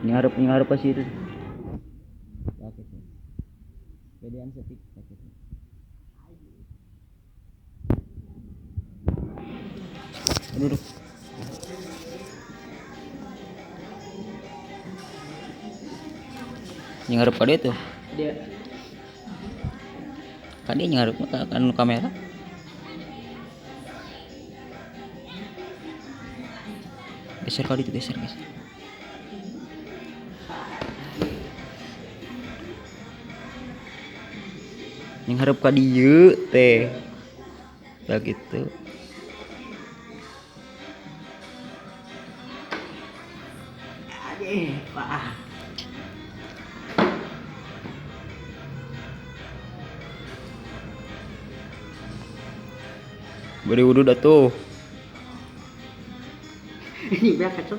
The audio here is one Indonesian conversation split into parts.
ngarep pas itu paketnya pedean setik paketnya. Duduk ngarep kade tuh Dia kade ngarep kan kamera geser kali itu geser guys. Yang harap ka dieu teh udah gitu. Aduh, Pak. Beri wudhu dah tuh. Ini biar kacau.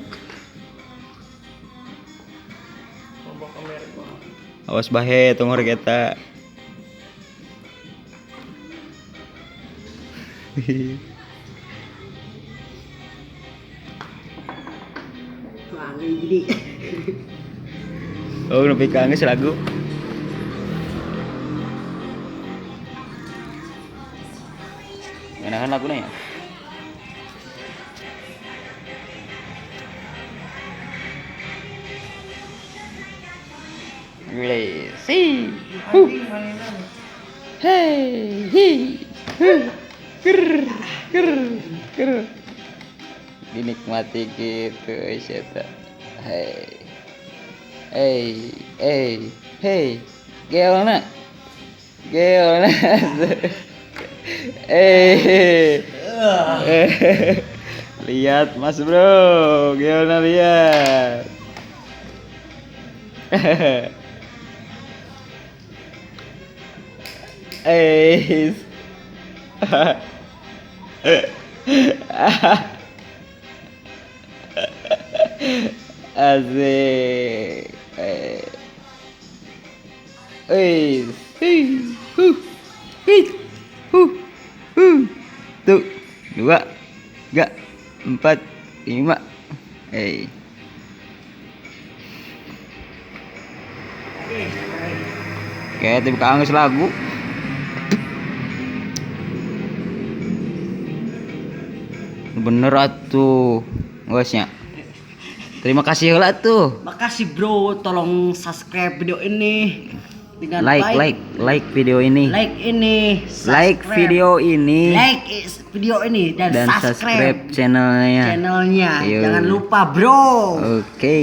Bawa kamera gua. Awas bahe tunggu kita. Wangi jadi. Oh, nepi ka geus lagu. Enakan laguna ya? Lazy. Hey, hi. Ker. Dinikmati gitu eta. Hey. Hey. Geona. Lihat Mas Bro, Geona lihat. Asik. Tuh, 2, 3, 4, 5. Kayak tipe kangen lagu. Bener atuh, guysnya. Terima kasih lah tuh. Makasih bro, tolong subscribe video ini dengan like video ini. Like ini. Like video ini. Like video ini dan subscribe channelnya. Jangan lupa bro. Oke.